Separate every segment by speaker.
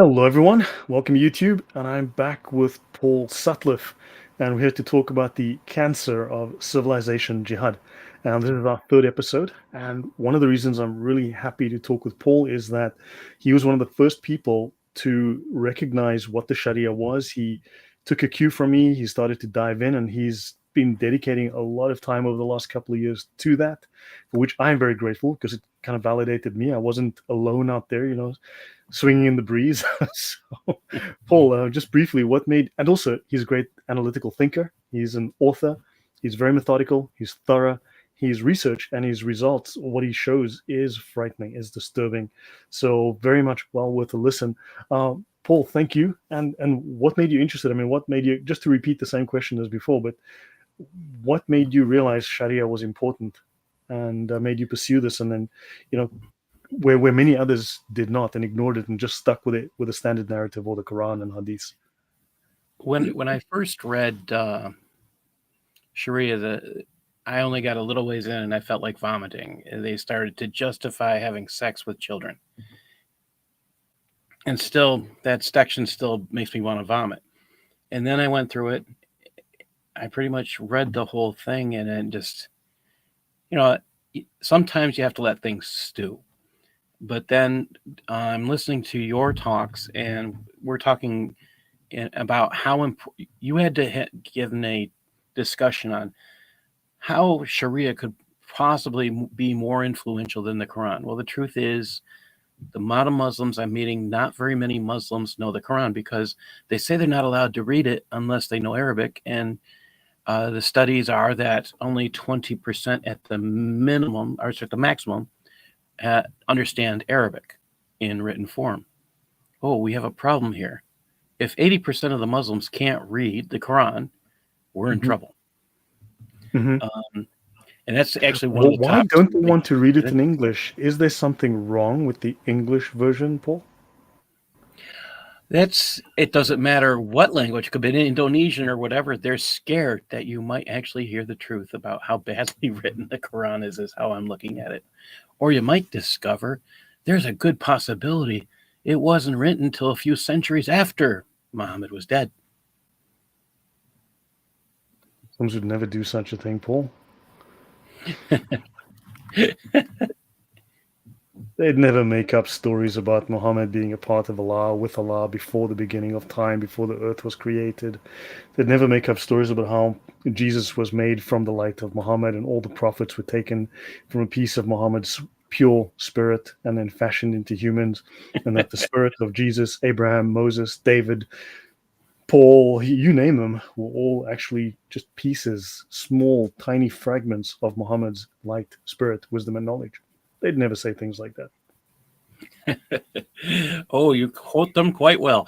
Speaker 1: Hello, everyone. Welcome to YouTube, and I'm back with Paul Sutliff, and we're here to talk about the cancer of civilization, jihad. And this is our third episode. And one of the reasons I'm really happy to talk with Paul is that he was one of the first people to recognize what the Sharia was. He took a cue from me, he started to dive in, and he's been dedicating a lot of time over the last couple of years to that, for which I'm very grateful because it kind of validated me. I wasn't alone out there, swinging in the breeze. So, Paul, just briefly, what made, and also he's a great analytical thinker. He's an author. He's very methodical. He's thorough. His research and his results, what he shows is frightening, is disturbing. So very much well worth a listen. Paul, thank you. And what made you interested? I mean, what made you, just to repeat the same question as before, but what made you realize Sharia was important and made you pursue this? And then, you know, where many others did not and ignored it and just stuck with it with a standard narrative or the Quran and Hadith.
Speaker 2: When I first read Sharia, I only got a little ways in and I felt like vomiting. They started to justify having sex with children. And still, that section still makes me want to vomit. And then I went through it. I pretty much read the whole thing and then just, sometimes you have to let things stew. But then I'm listening to your talks and we're talking about how you had to give a discussion on how Sharia could possibly be more influential than the Quran. Well, the truth is, the modern Muslims I'm meeting, not very many Muslims know the Quran because they say they're not allowed to read it unless they know Arabic. And the studies are that only 20% at the minimum, or at the maximum, understand Arabic in written form. Oh, we have a problem here. If 80% of the Muslims can't read the Quran, we're in trouble.
Speaker 1: Mm-hmm.
Speaker 2: And that's actually one of the
Speaker 1: Why don't they want to read it in English? Is there something wrong with the English version, Paul?
Speaker 2: It doesn't matter what language, it could be Indonesian or whatever. They're scared that you might actually hear the truth about how badly written the Quran is how I'm looking at it. Or you might discover there's a good possibility it wasn't written until a few centuries after Muhammad was dead.
Speaker 1: Muslims would never do such a thing, Paul. They'd never make up stories about Muhammad being a part of Allah, with Allah, before the beginning of time, before the earth was created. They'd never make up stories about how Jesus was made from the light of Muhammad and all the prophets were taken from a piece of Muhammad's pure spirit and then fashioned into humans, and that the spirit of Jesus, Abraham, Moses, David, Paul, you name them, were all actually just pieces, small, tiny fragments of Muhammad's light, spirit, wisdom, and knowledge. They'd never say things like that.
Speaker 2: Oh, you quote them quite well.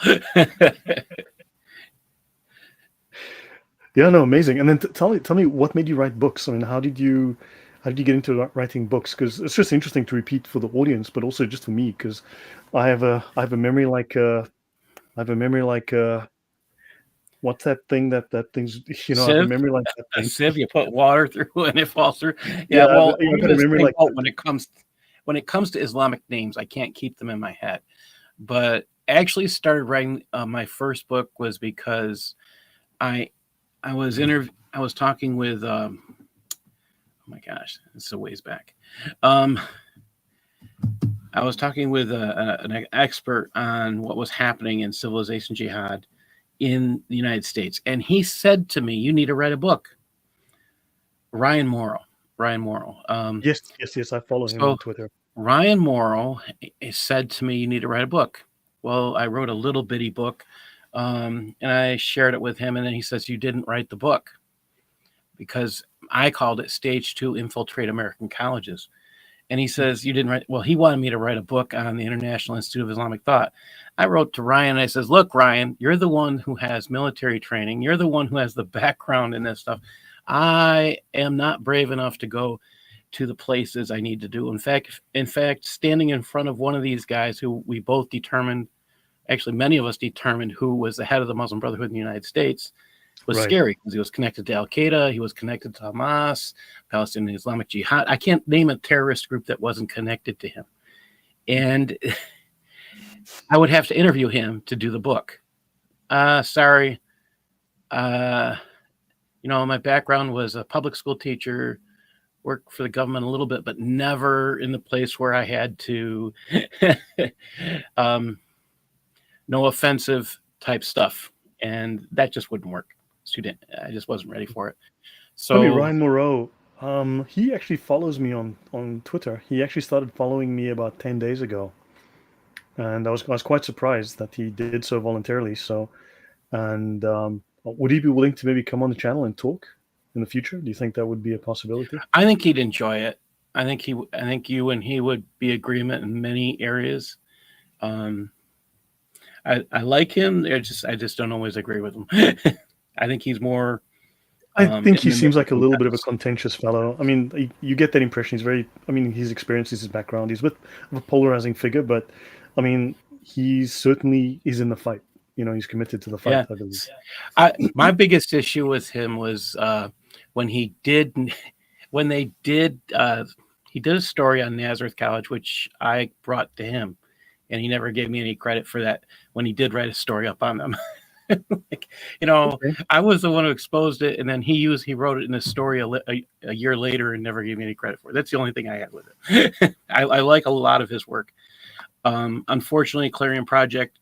Speaker 1: Yeah, no, amazing. And then tell me what made you write books? I mean, how did you get into writing books? Because it's just interesting to repeat for the audience, but also just for me, because I have a memory like what's that thing that thing's I have a memory like that thing.
Speaker 2: A sieve you put water through and it falls through.
Speaker 1: Yeah,
Speaker 2: well,
Speaker 1: I got a memory like that.
Speaker 2: when it comes to Islamic names, I can't keep them in my head. But actually started writing my first book was because I was talking with oh my gosh, it's a ways back. I was talking with an expert on what was happening in civilization jihad in the United States, and he said to me, "You need to write a book." Ryan Morrow.
Speaker 1: Yes, I follow him on Twitter.
Speaker 2: Ryan Morrow said to me, "You need to write a book." Well, I wrote a little bitty book, and I shared it with him, and then he says, "You didn't write the book," because I called it Stage 2 Infiltrate American Colleges. And he says, "You didn't write." Well, he wanted me to write a book on the International Institute of Islamic Thought. I wrote to Ryan, and I says, "Look, Ryan, you're the one who has military training. You're the one who has the background in this stuff. I am not brave enough to go to the places I need to do. In fact, standing in front of one of these guys who we both determined, actually many of us determined, who was the head of the Muslim Brotherhood in the United States, was scary because he was connected to Al-Qaeda, he was connected to Hamas, Palestinian Islamic Jihad. I can't name a terrorist group that wasn't connected to him. And I would have to interview him to do the book. Sorry. My background was a public school teacher, worked for the government a little bit, but never in the place where I had to, no offensive type stuff. And that just wouldn't work. I just wasn't ready for it.
Speaker 1: Funny,
Speaker 2: So
Speaker 1: Ryan Moreau, he actually follows me on Twitter. He actually started following me about 10 days ago. And I was quite surprised that he did so voluntarily. So, and would he be willing to maybe come on the channel and talk in the future? Do you think that would be a possibility?
Speaker 2: I think he'd enjoy it. I think you and he would be agreement in many areas. I like him. I just don't always agree with him. I think he's more
Speaker 1: I think
Speaker 2: in
Speaker 1: he
Speaker 2: the
Speaker 1: seems
Speaker 2: middle
Speaker 1: like a little bit of a
Speaker 2: sometimes.
Speaker 1: contentious fellow. I mean, you get that impression. He's very, I mean, his experiences, his background, he's with a polarizing figure, but I mean, he's in the fight. He's committed to the fight,
Speaker 2: Yeah.
Speaker 1: I believe.
Speaker 2: My biggest issue with him was when he did when they did he did a story on Nazareth College, which I brought to him, and he never gave me any credit for that when he did write a story up on them. Like,
Speaker 1: Okay.
Speaker 2: I was the one who exposed it, and then he wrote it in a story a year later and never gave me any credit for it. That's the only thing I had with it. I like a lot of his work. Unfortunately, Clarion Project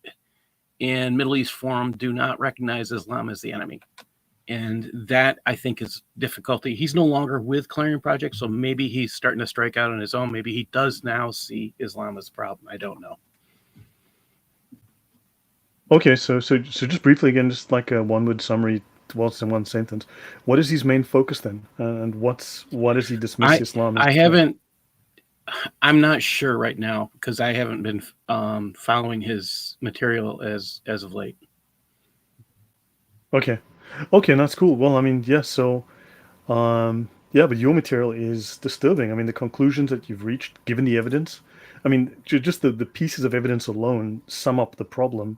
Speaker 2: and Middle East Forum do not recognize Islam as the enemy. And that, I think, is difficulty. He's no longer with Clarion Project, so maybe he's starting to strike out on his own. Maybe he does now see Islam as a problem. I don't know.
Speaker 1: Okay, so just briefly again, just like a one-word summary, what's in one sentence. What is his main focus then, and what does he dismiss
Speaker 2: I
Speaker 1: Islam as?
Speaker 2: I haven't. I'm not sure right now because I haven't been following his material as of late.
Speaker 1: Okay, that's cool. Well, I mean, yeah. So, yeah, but your material is disturbing. I mean, the conclusions that you've reached, given the evidence. I mean, just the pieces of evidence alone sum up the problem.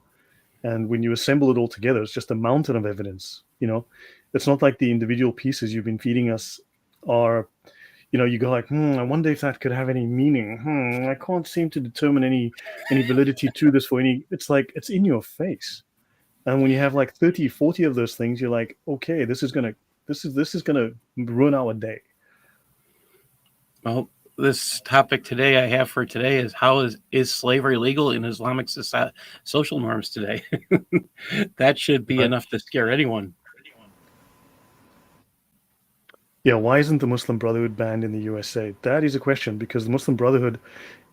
Speaker 1: And when you assemble it all together, it's just a mountain of evidence. It's not like the individual pieces you've been feeding us are. You go like, I wonder if that could have any meaning. I can't seem to determine any validity to this for any. It's like it's in your face. And when you have like 30, 40 of those things, you're like, okay, this is gonna ruin our day.
Speaker 2: Well, this topic today I have for today is how is slavery legal in Islamic social norms today? That should be
Speaker 1: Right.
Speaker 2: enough to scare anyone.
Speaker 1: Yeah, why isn't the Muslim Brotherhood banned in the USA? That is a question because the Muslim Brotherhood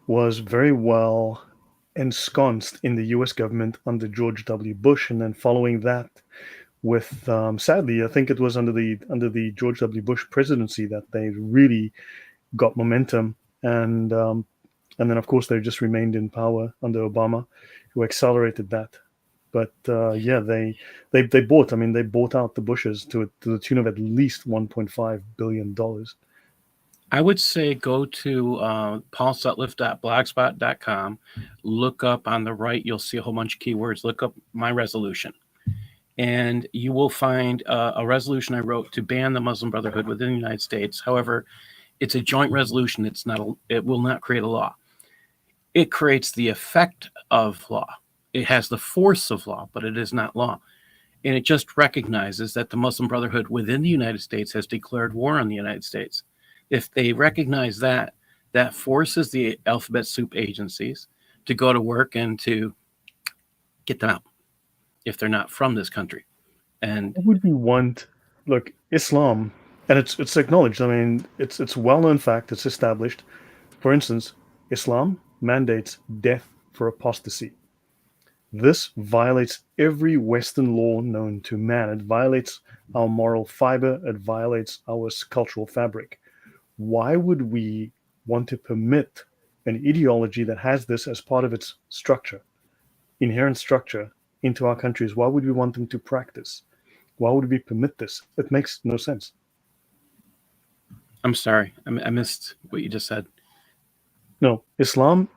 Speaker 1: was very well ensconced in the US government under George W. Bush, and then following that, with sadly, I think it was under the George W. Bush presidency that they really got momentum, and then of course they just remained in power under Obama, who accelerated that. But yeah, they bought. I mean, they bought out the Bushes to the tune of at least $1.5 billion.
Speaker 2: I would say go to paulsutliff.blogspot.com. Look up on the right, you'll see a whole bunch of keywords. Look up my resolution, and you will find a resolution I wrote to ban the Muslim Brotherhood within the United States. However, it's a joint resolution. It will not create a law. It creates the effect of law. It has the force of law, but it is not law. And it just recognizes that the Muslim Brotherhood within the United States has declared war on the United States. If they recognize that, that forces the alphabet soup agencies to go to work and to get them out if they're not from this country. And
Speaker 1: What would we want? Look, Islam, and it's acknowledged. I mean, it's well known fact. It's established. For instance, Islam mandates death for apostasy. This violates every Western law known to man. It violates our moral fiber. It violates our cultural fabric. Why would we want to permit an ideology that has this as part of its structure, inherent structure, into our countries? Why would we want them to practice? Why would we permit this? It makes no sense.
Speaker 2: I'm sorry, I missed what you just said.
Speaker 1: No, Islam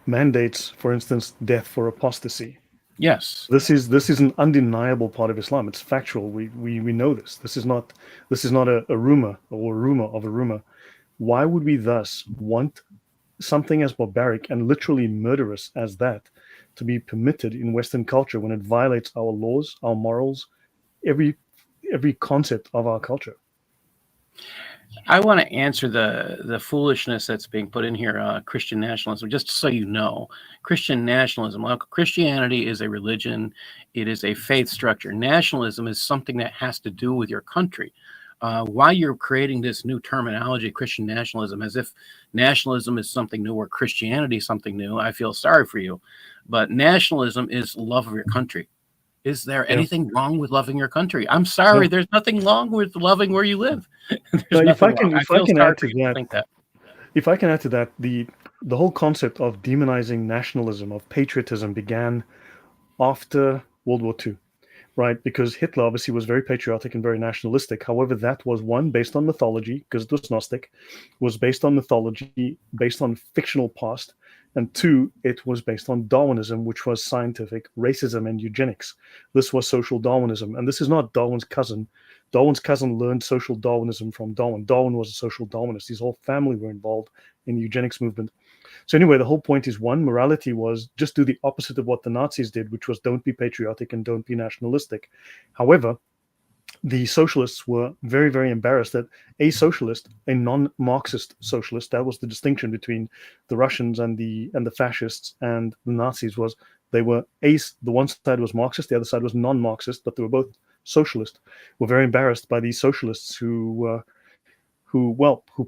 Speaker 1: mandates, for instance, death for apostasy.
Speaker 2: Yes.
Speaker 1: This is an undeniable part of Islam. It's factual. We know this. This is not a rumor or a rumor of a rumor. Why would we thus want something as barbaric and literally murderous as that to be permitted in Western culture when it violates our laws, our morals, every concept of our culture?
Speaker 2: I want to answer the foolishness that's being put in here, Christian nationalism. Just so you know, Christian nationalism. Well, Christianity is a religion; it is a faith structure. Nationalism is something that has to do with your country. Why you're creating this new terminology, Christian nationalism, as if nationalism is something new or Christianity is something new, I feel sorry for you. But nationalism is love of your country. Is there anything wrong with loving your country? I'm sorry,
Speaker 1: No.
Speaker 2: there's nothing wrong with loving where you live.
Speaker 1: Now,
Speaker 2: There's nothing wrong. I
Speaker 1: if I
Speaker 2: feel
Speaker 1: can
Speaker 2: sorry
Speaker 1: add
Speaker 2: for
Speaker 1: to
Speaker 2: you to
Speaker 1: that,
Speaker 2: think that.
Speaker 1: if I can add to that, the whole concept of demonizing nationalism, of patriotism, began after World War II, right? Because Hitler obviously was very patriotic and very nationalistic. However, that was one based on mythology, because it was Gnostic, was based on mythology, based on fictional past, and two, it was based on Darwinism, which was scientific racism and eugenics. This was social Darwinism, and this is not Darwin's cousin. Darwin's cousin learned social Darwinism from Darwin. Darwin was a social Darwinist. His whole family were involved in the eugenics movement. So anyway, the whole point is, one, morality was just do the opposite of what the Nazis did, which was don't be patriotic and don't be nationalistic. However, the socialists were very, very embarrassed that a socialist, a non-Marxist socialist, that was the distinction between the Russians and the fascists and the Nazis, was they were the one side was Marxist, the other side was non-Marxist, but they were both socialist. Were very embarrassed by these socialists who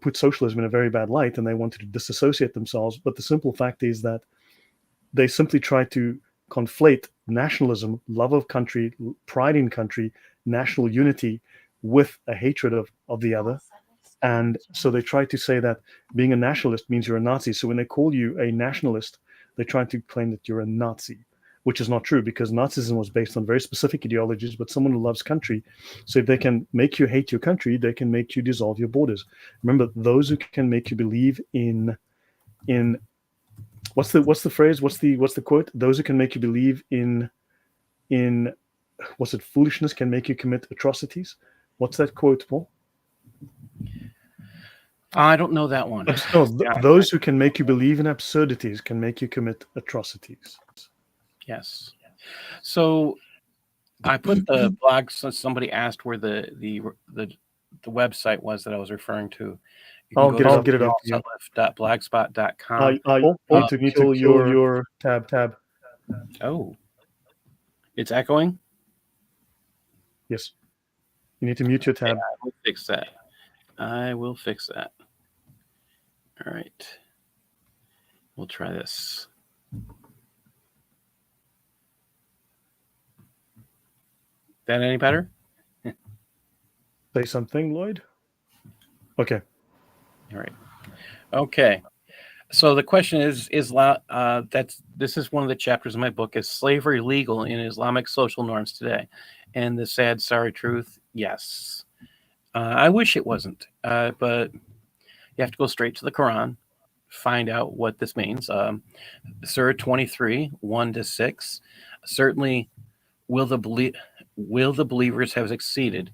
Speaker 1: put socialism in a very bad light, and they wanted to disassociate themselves. But the simple fact is that they simply tried to conflate nationalism, love of country, pride in country, national unity, with a hatred of the other. And so they tried to say that being a nationalist means you're a Nazi. So when they call you a nationalist, they try to claim that you're a Nazi, which is not true, because Nazism was based on very specific ideologies, but someone who loves country. So if they can make you hate your country, they can make you dissolve your borders. Remember, those who can make you believe in what's the phrase? What's the quote? Those who can make you believe in what's it? Foolishness can make you commit atrocities. What's that quote, Paul?
Speaker 2: I don't know that one.
Speaker 1: No, those who can make you believe in absurdities can make you commit atrocities.
Speaker 2: Yes. So I put the blog. So somebody asked where the website was that I was referring to. You can
Speaker 1: I'll get it up to you.
Speaker 2: paulsutliff.blogspot.com.
Speaker 1: Need to kill your tab.
Speaker 2: Oh, it's echoing.
Speaker 1: Yes, you need to mute your tab.
Speaker 2: Okay, I will fix that. All right, we'll try this. That any better?
Speaker 1: Say something, Lloyd. Okay.
Speaker 2: All right. Okay. So the question is this is one of the chapters of my book: is slavery legal in Islamic social norms today? And the sad, sorry truth: yes. I wish it wasn't, but you have to go straight to the Quran, find out what this means. Surah 23, 1-6. Certainly, will the believers have succeeded?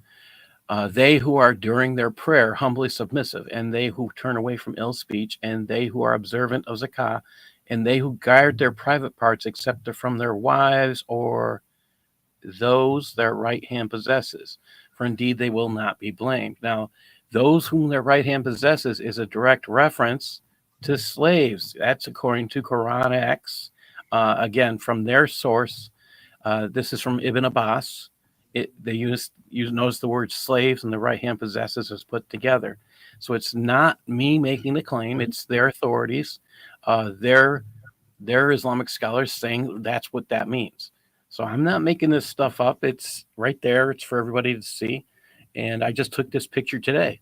Speaker 2: They who are during their prayer humbly submissive, and they who turn away from ill speech, and they who are observant of zakah, and they who guard their private parts except from their wives or those their right hand possesses, for indeed they will not be blamed. Now, those whom their right hand possesses is a direct reference to slaves. That's according to Quran X. Again, from their source. This is from Ibn Abbas. They notice the word slaves and the right hand possesses is put together. So it's not me making the claim, it's their authorities, their Islamic scholars saying that's what that means. So I'm not making this stuff up. It's right there. It's for everybody to see. And I just took this picture today.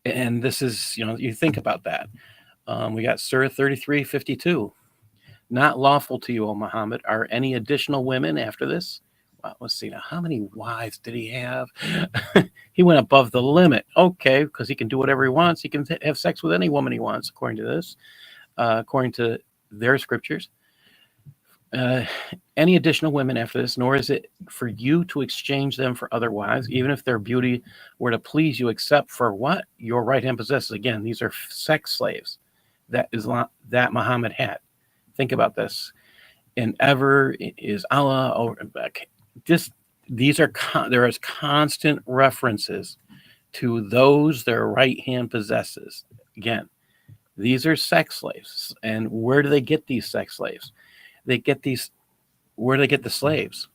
Speaker 2: And this is, you think about that. We got Surah 33:52. Not lawful to you, O Muhammad, are any additional women after this? Well, let's see now. How many wives did he have? He went above the limit. Okay, because he can do whatever he wants. He can have sex with any woman he wants, according to this, according to their scriptures. Any additional women after this, nor is it for you to exchange them for other wives, even if their beauty were to please you, except for what your right hand possesses. Again, these are sex slaves that Muhammad had. Think about this. and ever is Allah over and back. Just there is constant references to those their right hand possesses. Again, these are sex slaves, and where do they get these sex slaves? Where do they get the slaves?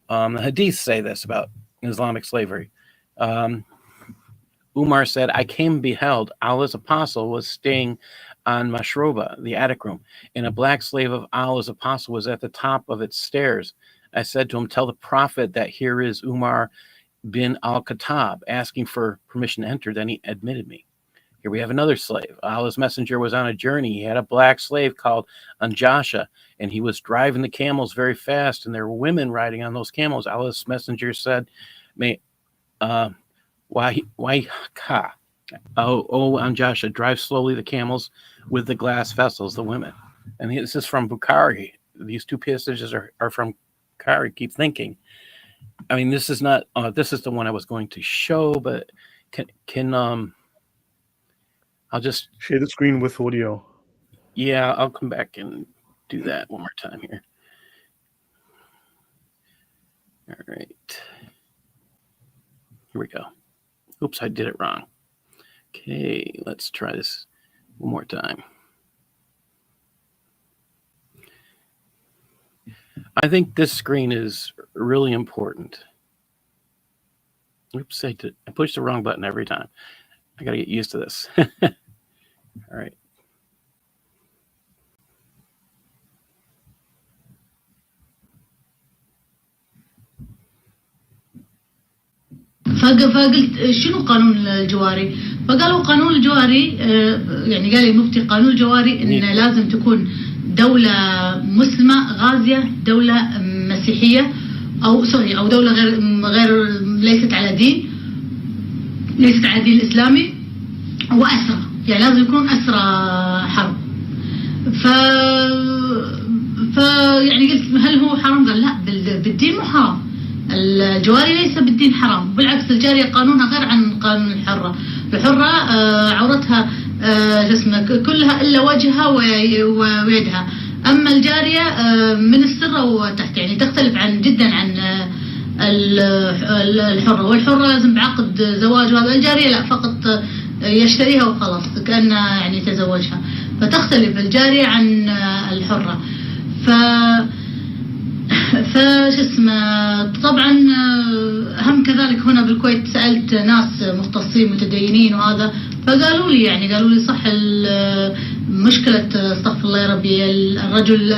Speaker 2: The hadiths say this about Islamic slavery. Umar said, I came and beheld Allah's apostle was staying on Mashroba, the attic room, and a black slave of Allah's apostle was at the top of its stairs. I said to him, tell the prophet that here is Umar bin al-Khattab asking for permission to enter. Then he admitted me. Here we have another slave. Allah's messenger was on a journey. He had a black slave called Anjasha, and he was driving the camels very fast, and there were women riding on those camels. Allah's messenger said, "May, why, Anjasha, drive slowly the camels with the glass vessels, the women." And this is from Bukhari. These two passages are from Bukhari. Keep thinking. I mean, this is not. This is the one I was going to show, but can I'll just
Speaker 1: share the screen with audio.
Speaker 2: Yeah, I'll come back and do that one more time here. All right. Here we go. Oops, I did it wrong. Okay, let's try this one more time. I think this screen is really important. Oops, I pushed the wrong button every time. I got to get used to this. All right.
Speaker 3: فقلت شنو قانون الجواري؟ فقالوا قانون الجواري يعني قال لي مفتي قانون الجواري إن لازم تكون دولة مسلمة غازية، دولة مسيحية أو دولة غير ليست على دين الإسلامي، وأسرى، يعني لازم يكون أسرى حرب. يعني قلت هل هو حرام؟ قال لا، بالدين مو حرام. الجواري ليس بالدين حرام، بالعكس الجارية قانونها غير عن قانون الحرة. الحرة عورتها كلها إلا وجهها ويدها، أما الجارية من السرة وتحت، يعني تختلف جدا عن الحرة. والحرة لازم بعقد زواج، وهذا الجارية لا، فقط يشتريها وخلاص كأنه يعني يتزوجها، فتختلف الجارية عن الحرة. طبعا هم كذلك هنا بالكويت سألت ناس مختصين متدينين وهذا، فقالوا لي صح مشكلة استغفر الله يا ربي الرجل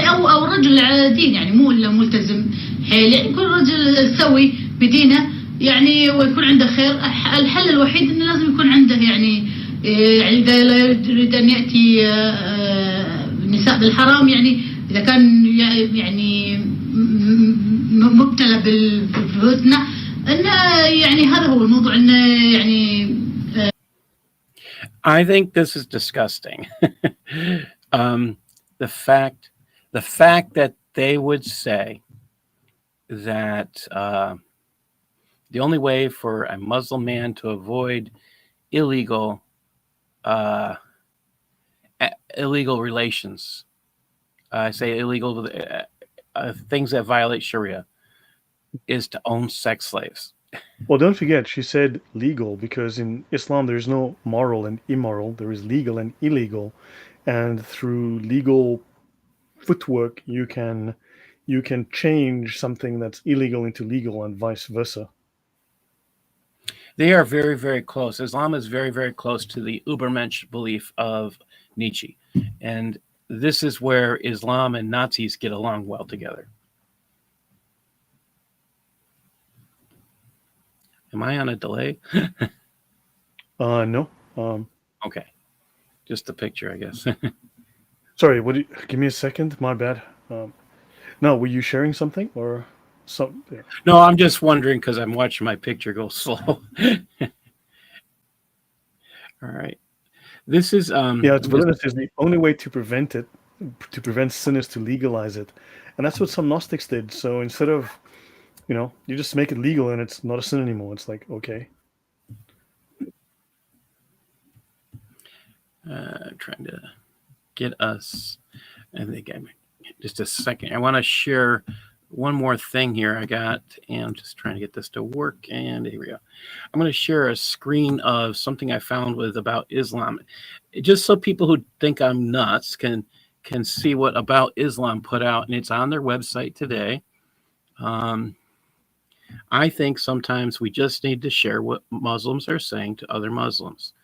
Speaker 3: أو الرجل على دين، يعني مو إلا ملتزم حيل، يعني يكون رجل سوي بدينه يعني ويكون عنده خير. الحل الوحيد إنه لازم يكون عنده يعني إذا لا يريد أن يأتي النساء بالحرام، يعني إذا كان يعني مبتلى بالفتنة، إنه يعني هذا هو الموضوع، إنه يعني
Speaker 2: I think this is disgusting. The fact that they would say that the only way for a Muslim man to avoid illegal relations, I say illegal things that violate Sharia, is to own sex slaves.
Speaker 1: Well, don't forget, she said legal, because in Islam there is no moral and immoral. There is legal and illegal, and through legal footwork you can change something that's illegal into legal, and vice versa.
Speaker 2: They are very, very close. Islam is very, very close to the Übermensch belief of Nietzsche, and this is where Islam and Nazis get along well together. Am I on a delay?
Speaker 1: No.
Speaker 2: Okay. Just the picture, I guess.
Speaker 1: Sorry, give me a second. My bad. No, were you sharing something or something? Yeah.
Speaker 2: No, I'm just wondering because I'm watching my picture go slow. All right. This is
Speaker 1: It's validity is the only way to prevent it, to prevent sin, is to legalize it. And that's what some Gnostics did. So instead of, you just make it legal and it's not a sin anymore. It's like, okay.
Speaker 2: Trying to get us, I think I'm just a second. I want to share one more thing here I got, and I'm just trying to get this to work, and here we go. I'm going to share a screen of something I found about Islam, just so people who think I'm nuts can see what About Islam put out, and it's on their website today. I think sometimes we just need to share what Muslims are saying to other Muslims.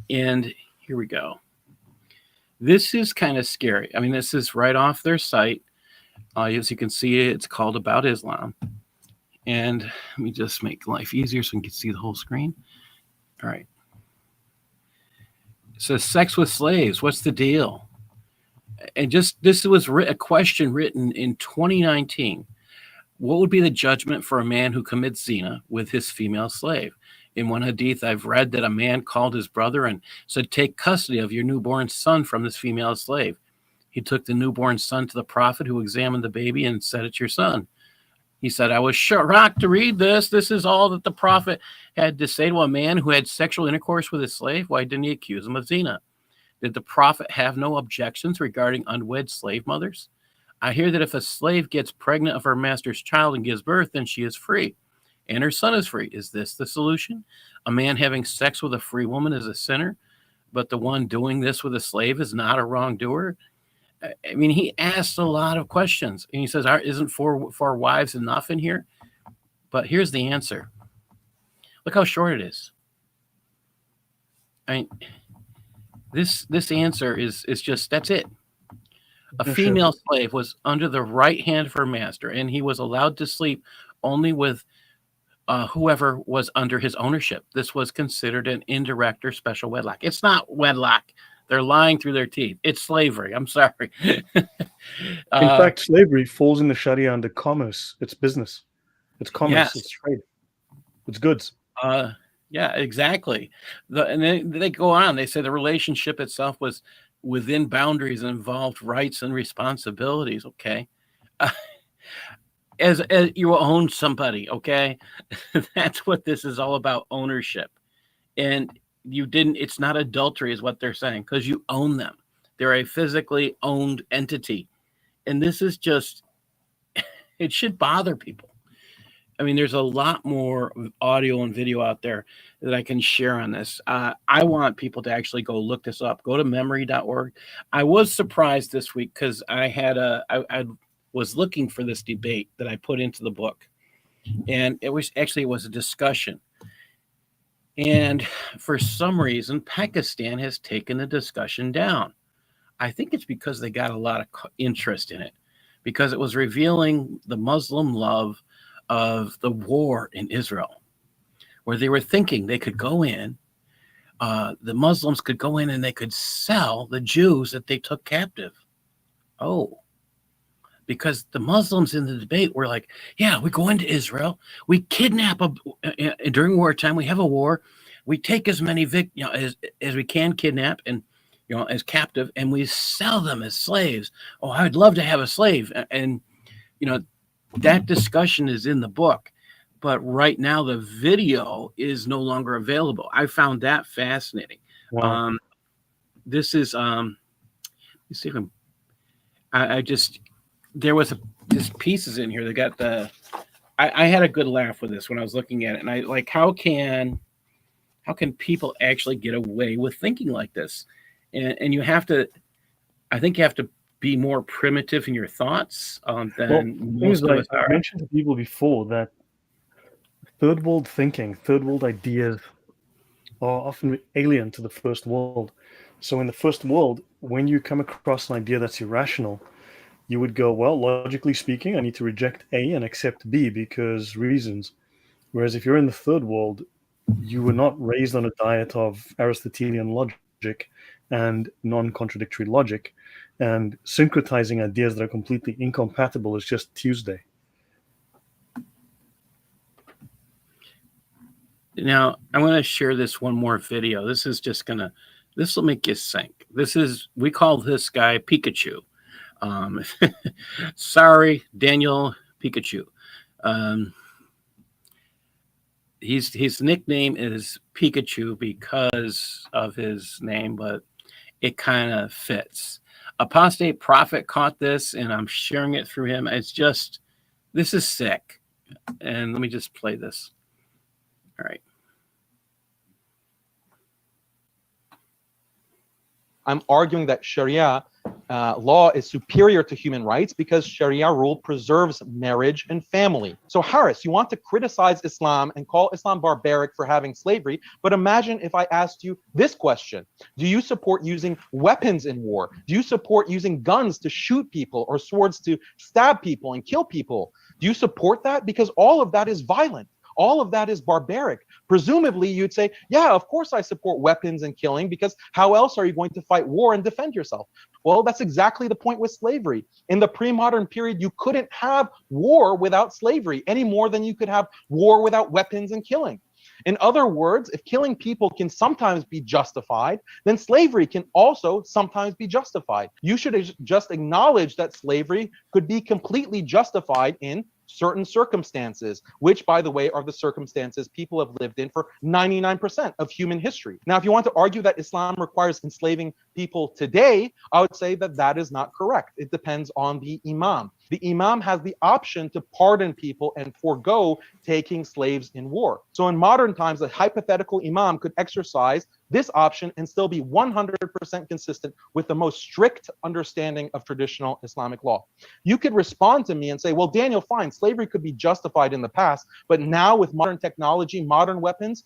Speaker 2: And here we go. This is kind of scary. I mean, this is right off their site. As you can see, it's called About Islam. And let me just make life easier so we can see the whole screen. All right. It says, sex with slaves, what's the deal? And this was a question written in 2019. What would be the judgment for a man who commits zina with his female slave? In one hadith, I've read that a man called his brother and said, take custody of your newborn son from this female slave. He took the newborn son to the prophet, who examined the baby and said, it's your son. He said, I was shocked to read this. This is all that the prophet had to say to a man who had sexual intercourse with his slave. Why didn't he accuse him of zina? Did the prophet have no objections regarding unwed slave mothers? I hear that if a slave gets pregnant of her master's child and gives birth, then she is free, and her son is free. Is this the solution? A man having sex with a free woman is a sinner, but the one doing this with a slave is not a wrongdoer? I mean, he asked a lot of questions, and he says, isn't four wives enough in here? But here's the answer. Look how short it is. I mean, this answer is just, that's it. A female slave was under the right hand of her master, and he was allowed to sleep only with whoever was under his ownership. This was considered an indirect or special wedlock. It's not wedlock. They're lying through their teeth. It's slavery. I'm sorry.
Speaker 1: In fact, slavery falls in the Sharia under commerce. It's business. It's commerce. Yes. It's trade. It's goods.
Speaker 2: Yeah, exactly. And then they go on. They say the relationship itself was within boundaries and involved rights and responsibilities. Okay. As you own somebody. Okay. That's what this is all about, ownership. And it's not adultery is what they're saying, because you own them. They're a physically owned entity. And this is just, it should bother people. I mean, there's a lot more audio and video out there that I can share on this. I want people to actually go look this up. Go to memory.org. I was surprised this week because I was looking for this debate that I put into the book. And it was a discussion. And for some reason, Pakistan has taken the discussion down. I think it's because they got a lot of interest in it, because it was revealing the Muslim love of the war in Israel, where they were thinking they could go in, the Muslims could go in and they could sell the Jews that they took captive. Oh, because the Muslims in the debate were like, yeah, we go into Israel, we kidnap during wartime, we have a war, we take as many as we can kidnap and as captive, and we sell them as slaves. Oh, I would love to have a slave. And that discussion is in the book, but right now the video is no longer available. I found that fascinating. Wow. This is let me see if there was just pieces in here that got I had a good laugh with this when I was looking at it, and I like, how can people actually get away with thinking like this? And I think you have to be more primitive in your thoughts than most of us are.
Speaker 1: I mentioned to people before that third world thinking, third world ideas are often alien to the first world. So in the first world, when you come across an idea that's irrational, you would go, well, logically speaking, I need to reject A and accept B because reasons. Whereas if you're in the third world, you were not raised on a diet of Aristotelian logic and non-contradictory logic, and syncretizing ideas that are completely incompatible is just Tuesday.
Speaker 2: Now, I'm going to share this one more video. This will make you think. We call this guy Pikachu. Sorry, Daniel Pikachu. His nickname is Pikachu because of his name, but it kind of fits. Apostate Prophet caught this, and I'm sharing it through him. It's just, this is sick. And let me just play this. All right.
Speaker 4: I'm arguing that Sharia law is superior to human rights because Sharia rule preserves marriage and family. So Harris, you want to criticize Islam and call Islam barbaric for having slavery, but imagine if I asked you this question. Do you support using weapons in war? Do you support using guns to shoot people or swords to stab people and kill people? Do you support that? Because all of that is violent. All of that is barbaric. Presumably, you'd say, yeah, of course I support weapons and killing, because how else are you going to fight war and defend yourself? Well, that's exactly the point with slavery. In the pre-modern period, you couldn't have war without slavery any more than you could have war without weapons and killing. In other words, if killing people can sometimes be justified, then slavery can also sometimes be justified. You should just acknowledge that slavery could be completely justified in certain circumstances, which, by the way, are the circumstances people have lived in for 99% of human history. Now, if you want to argue that Islam requires enslaving people today, I would say that that is not correct. It depends on the imam. The imam has the option to pardon people and forego taking slaves in war. So in modern times, a hypothetical imam could exercise this option and still be 100% consistent with the most strict understanding of traditional Islamic law. You could respond to me and say, well, Daniel, fine, slavery could be justified in the past, but now with modern technology, modern weapons,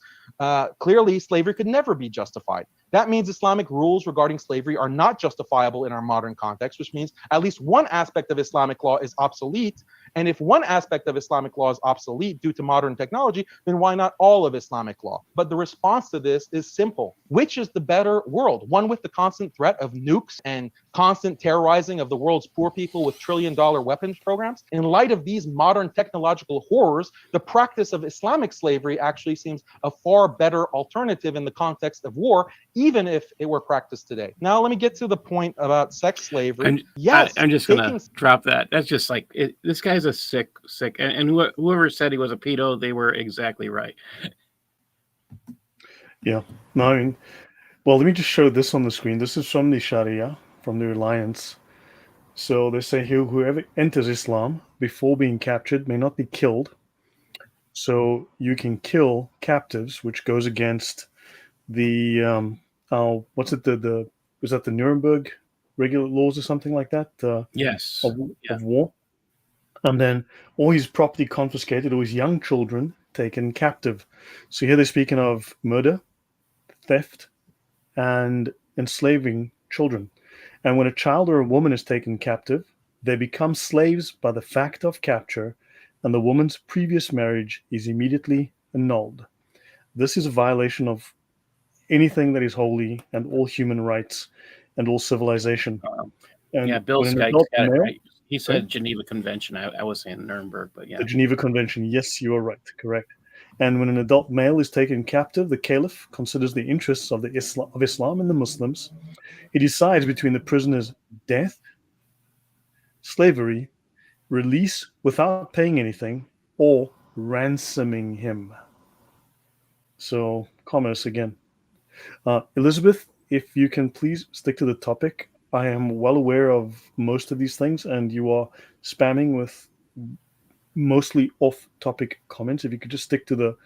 Speaker 4: clearly slavery could never be justified. That means Islamic rules regarding slavery are not justifiable in our modern context, which means at least one aspect of Islamic law is obsolete. And if one aspect of Islamic law is obsolete due to modern technology, then why not all of Islamic law? But the response to this is simple. Which is the better world? One with the constant threat of nukes and constant terrorizing of the world's poor people with trillion-dollar weapons programs? In light of these modern technological horrors, the practice of Islamic slavery actually seems a far better alternative in the context of war, even if it were practiced today. Now, let me get to the point about sex slavery.
Speaker 2: I'm just going to drop that. That's just like, this guy's a sick, and whoever said he was a pedo, they were exactly right.
Speaker 1: Yeah. No, I mean, well, let me just show this on the screen. This is from the Sharia, from the Alliance. So they say here, whoever enters Islam before being captured may not be killed. So you can kill captives, which goes against the what's it, the was that the Nuremberg regular laws or something like that?
Speaker 2: Yes.
Speaker 1: Of war. And then all his property confiscated, or his young children taken captive. So here they're speaking of murder, theft, and enslaving children. And when a child or a woman is taken captive, they become slaves by the fact of capture, and the woman's previous marriage is immediately annulled. This is a violation of anything that is holy and all human rights and all civilization. And
Speaker 2: yeah, Bill Skykes got it right. He said
Speaker 1: right?
Speaker 2: Geneva Convention. I was saying Nuremberg, but yeah.
Speaker 1: The Geneva Convention. Yes, you are right. Correct. And when an adult male is taken captive, the caliph considers the interests of Islam and the Muslims. He decides between the prisoner's death, slavery, release without paying anything, or ransoming him. So, commerce again. Elizabeth, if you can please stick to the topic. I am well aware of most of these things, and you are spamming with mostly off-topic comments. If you could just stick to the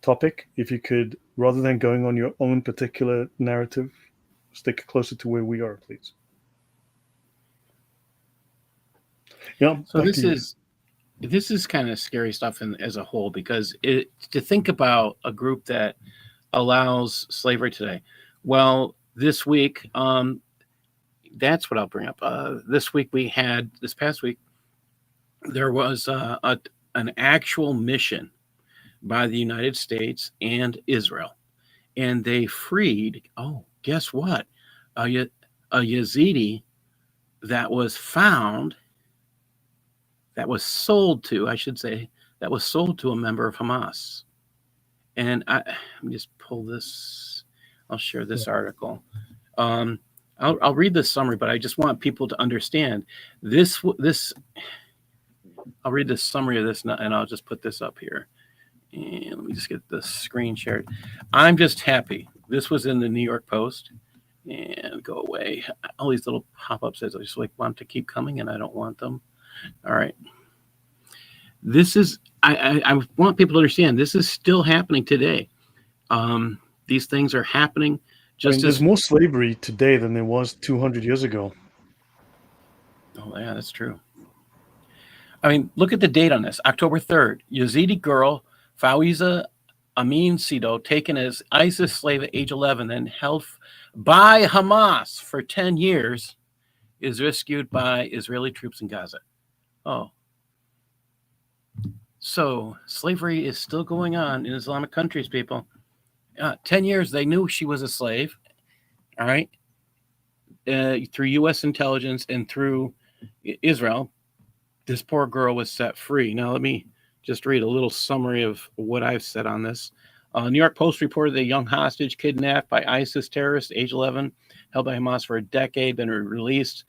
Speaker 1: topic, if you could, rather than going on your own particular narrative, stick closer to where we are, please. Yeah.
Speaker 2: So this is kind of scary stuff as a whole, because to think about a group that allows slavery today. Well, this week, that's what I'll bring up. This past week, there was an actual mission by the United States and Israel, and they freed, guess what? A Yazidi that was sold to a member of Hamas. And let me just pull this. I'll share this article. I'll read the summary, but I just want people to understand this. I'll read the summary of this, and I'll just put this up here. And let me just get the screen shared. I'm just happy. This was in the New York Post, and go away. All these little pop-ups says I just like want to keep coming and I don't want them. All right. This is, I want people to understand this is still happening today. These things are happening just
Speaker 1: there's
Speaker 2: as
Speaker 1: more slavery today than there was 200 years ago.
Speaker 2: Oh, yeah, that's true. I mean, look at the date on this. October 3rd, Yazidi girl Fawza Amin Sido, taken as ISIS slave at age 11 and held by Hamas for 10 years, is rescued by Israeli troops in Gaza. Oh. So slavery is still going on in Islamic countries, people. 10 years, they knew she was a slave, all right, through U.S. intelligence and through Israel. This poor girl was set free. Now, let me just read a little summary of what I've said on this. New York Post reported that a young hostage kidnapped by ISIS terrorists, age 11, held by Hamas for a decade, been released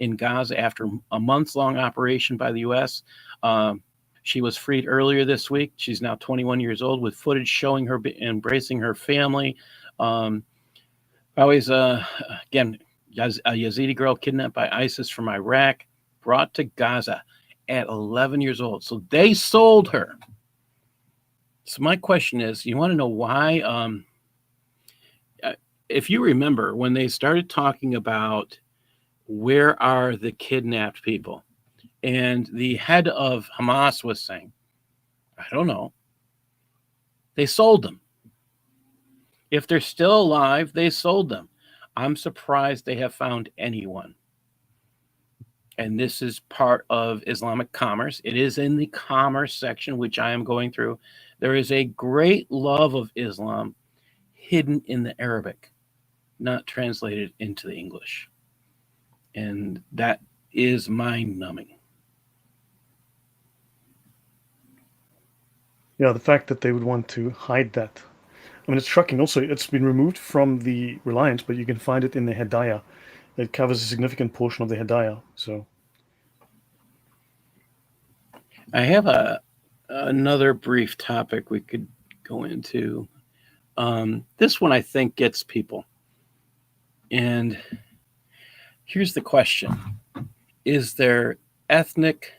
Speaker 2: in Gaza after a months-long operation by the U.S. She was freed earlier this week. She's now 21 years old, with footage showing her embracing her family. Always, again, a Yazidi girl kidnapped by ISIS from Iraq, brought to Gaza at 11 years old. So they sold her. So my question is, you want to know why? If you remember, when they started talking about where are the kidnapped people, and the head of Hamas was saying, I don't know. They sold them. If they're still alive, they sold them. I'm surprised they have found anyone. And this is part of Islamic commerce. It is in the commerce section, which I am going through. There is a great love of Islam hidden in the Arabic, not translated into the English. And that is mind-numbing.
Speaker 1: Yeah, the fact that they would want to hide that. I mean, it's shocking. Also, it's been removed from the Reliance, but you can find it in the Hedaya. It covers a significant portion of the Hedaya. So
Speaker 2: I have another brief topic we could go into. This one I think gets people. And here's the question. Is there ethnic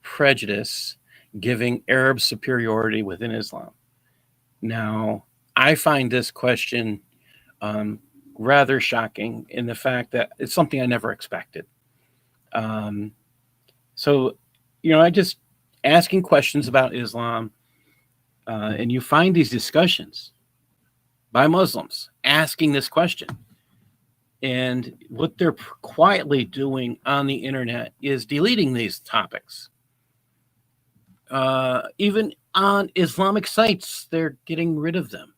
Speaker 2: prejudice giving Arab superiority within Islam? Now, I find this question rather shocking in the fact that it's something I never expected. So, I just asking questions about Islam, and you find these discussions by Muslims asking this question. And what they're quietly doing on the internet is deleting these topics. Even on Islamic sites, they're getting rid of them.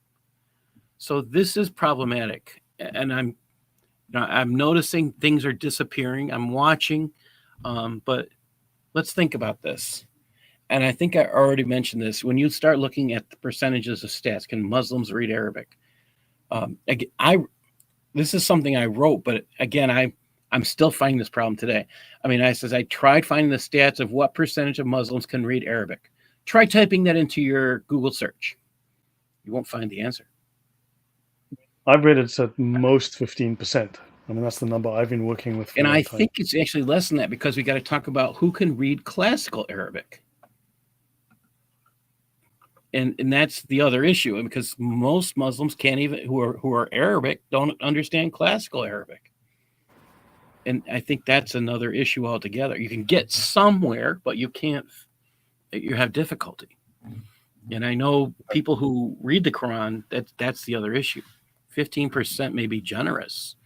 Speaker 2: So this is problematic. And I'm noticing things are disappearing. I'm watching, but let's think about this. And I think I already mentioned this. When you start looking at the percentages of stats, can Muslims read Arabic? This is something I wrote, but again, I'm still finding this problem today. I mean, I tried finding the stats of what percentage of Muslims can read Arabic. Try typing that into your Google search. You won't find the answer.
Speaker 1: I've read it's at most 15%. I mean, that's the number I've been working with.
Speaker 2: And I think it's actually less than that, because we got to talk about who can read classical Arabic. And that's the other issue, because most Muslims can't even, who are Arabic, don't understand classical Arabic. And I think that's another issue altogether. You can get somewhere, but you can't, you have difficulty. And I know people who read the Quran, that's the other issue. 15% may be generous.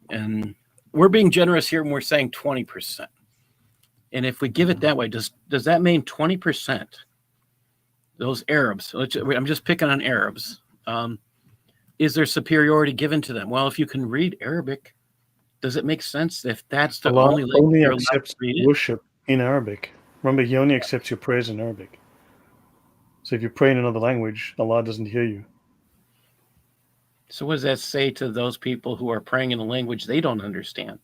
Speaker 2: And we're being generous here when we're saying 20%. And if we give it that way, does that mean 20%? Those Arabs, I'm just picking on Arabs. Is there superiority given to them? Well, if you can read Arabic, does it make sense if that's the
Speaker 1: Allah
Speaker 2: only language
Speaker 1: only
Speaker 2: you're allowed
Speaker 1: accepts
Speaker 2: to read it?
Speaker 1: worship in Arabic. Remember, He only accepts your prayers in Arabic. So if you pray in another language, Allah doesn't hear you.
Speaker 2: So what does that say to those people who are praying in a language they don't understand?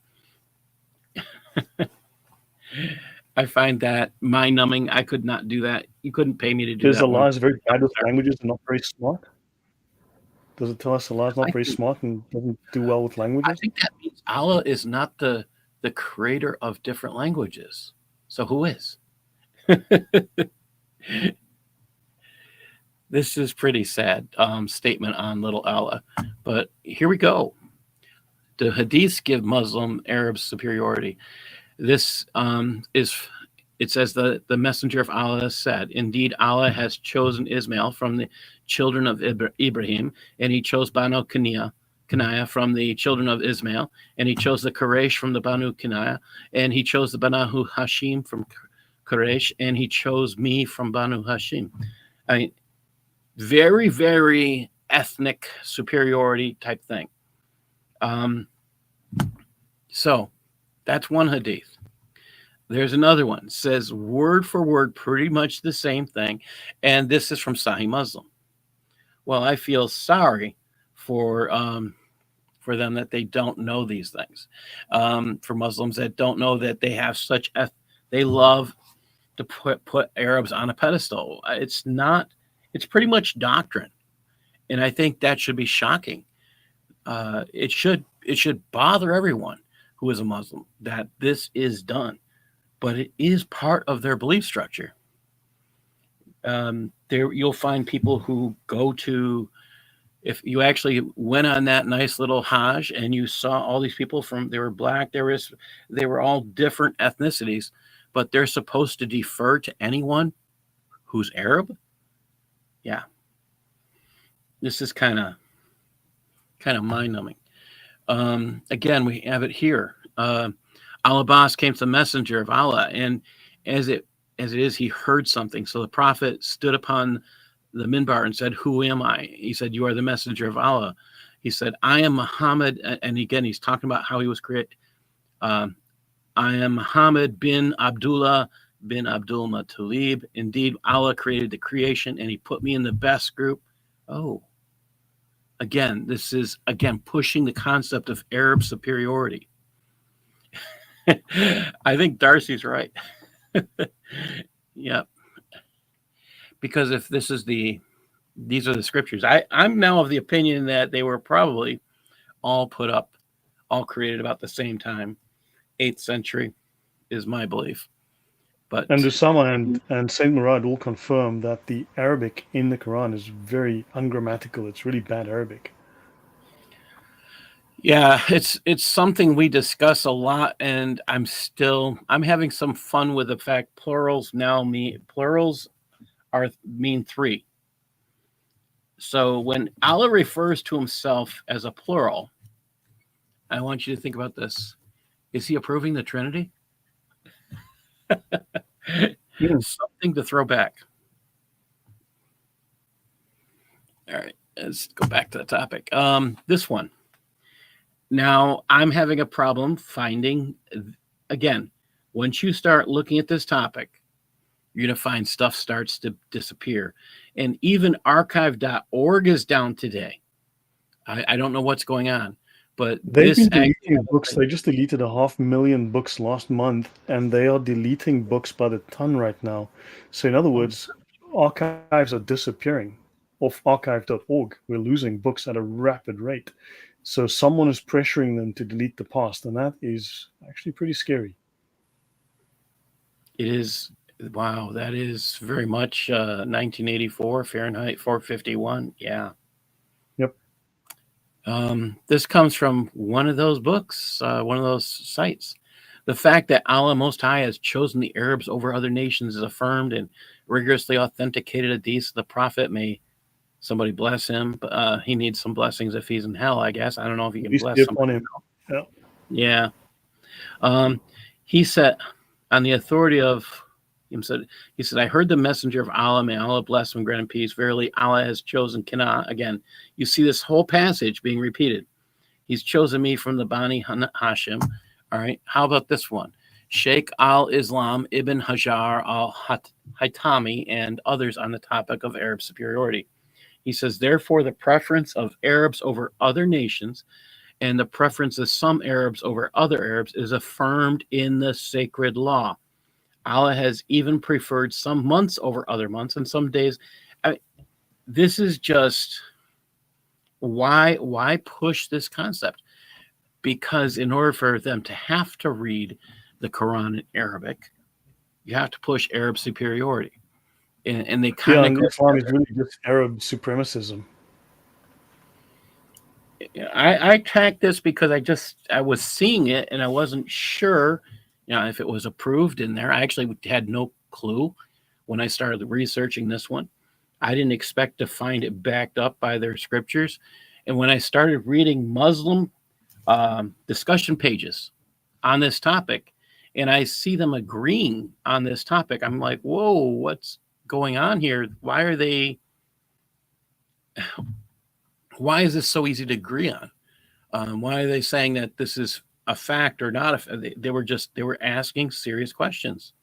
Speaker 2: I find that mind-numbing. I could not do that. You couldn't pay me to do
Speaker 1: Because
Speaker 2: that.
Speaker 1: Allah is very bad with languages and not very smart. Does it tell us Allah's not
Speaker 2: I
Speaker 1: very
Speaker 2: think,
Speaker 1: smart and doesn't do well with
Speaker 2: I
Speaker 1: languages?
Speaker 2: think that means Allah is not the creator of different languages. So who is? This is pretty sad statement on little Allah. But here we go. The hadiths give Muslim Arabs superiority. This it says the messenger of Allah said, indeed, Allah has chosen Ismail from the children of Ibrahim, and he chose Banu Kinaya from the children of Ismail, and he chose the Quraysh from the Banu Kinaya, and he chose the Banu Hashim from Quraysh, and he chose me from Banu Hashim. I mean, very, very ethnic superiority type thing. So that's one hadith. There's another one. It says word for word, pretty much the same thing. And this is from Sahih Muslim. Well, I feel sorry for them that they don't know these things. For Muslims that don't know that they have such they love to put Arabs on a pedestal. It's pretty much doctrine. And I think that should be shocking. It should bother everyone who is a Muslim that this is done, but it is part of their belief structure. There you'll find people who go to, if you actually went on that nice little Hajj and you saw all these people they were black, they were all different ethnicities, but they're supposed to defer to anyone who's Arab. Yeah. This is kind of mind-numbing. Again, we have it here. Al-Abbas came to the messenger of Allah, and as it is, he heard something. So the prophet stood upon the minbar and said, "Who am I?" He said, "You are the messenger of Allah." He said, "I am Muhammad," and again, he's talking about how he was created. "I am Muhammad bin Abdullah bin Abdul Muttalib. Indeed, Allah created the creation, and he put me in the best group." Oh. Again, this is pushing the concept of Arab superiority. I think Darcy's right. Yep. Because if these are the scriptures, I'm now of the opinion that they were probably all created about the same time. 8th century is my belief. But
Speaker 1: And Usama and Saint Murad all confirm that the Arabic in the Quran is very ungrammatical. It's really bad Arabic.
Speaker 2: yeah, it's something we discuss a lot, and I'm having some fun with the fact plurals mean 3. So when Allah refers to himself as a plural, I want you to think about this. Is he approving the Trinity? Something to throw back. All right, let's go back to the topic. This one. Now, I'm having a problem finding, again, once you start looking at this topic, you're going to find stuff starts to disappear. And even archive.org is down today. I don't know what's going on. But
Speaker 1: they've been deleting books. They just deleted 500,000 books last month, and they are deleting books by the ton right now. So in other words, archives are disappearing off archive.org. We're losing books at a rapid rate. So someone is pressuring them to delete the past, and that is actually pretty scary.
Speaker 2: It is. Wow, that is very much 1984, Fahrenheit 451. Yeah.
Speaker 1: Yep.
Speaker 2: This comes from one of those books, one of those sites. The fact that Allah Most High has chosen the Arabs over other nations is affirmed and rigorously authenticated hadiths of the Prophet. May somebody bless him. But he needs some blessings if he's in hell, I guess. I don't know if he can bless somebody. Yeah. He said, on the authority of him, he said, I heard the messenger of Allah, may Allah bless him, grant him peace. Verily, Allah has chosen Kana. Again, you see this whole passage being repeated. He's chosen me from the Bani Hashim. All right. How about this one? Sheikh al-Islam Ibn Hajar al-Haytami and others on the topic of Arab superiority. He says, therefore, the preference of Arabs over other nations and the preference of some Arabs over other Arabs is affirmed in the sacred law. Allah has even preferred some months over other months and some days. This is just Why push this concept? Because in order for them to have to read the Quran in Arabic, you have to push Arab superiority. And they kind of
Speaker 1: and
Speaker 2: go
Speaker 1: Islam is really just Arab supremacism.
Speaker 2: I tracked this because I was seeing it and I wasn't sure, if it was approved in there. I actually had no clue when I started researching this one. I didn't expect to find it backed up by their scriptures. And when I started reading Muslim discussion pages on this topic, and I see them agreeing on this topic, I'm like, whoa, what's going on here? Why is this so easy to agree on? Why are they saying that this is a fact or not? They were asking serious questions.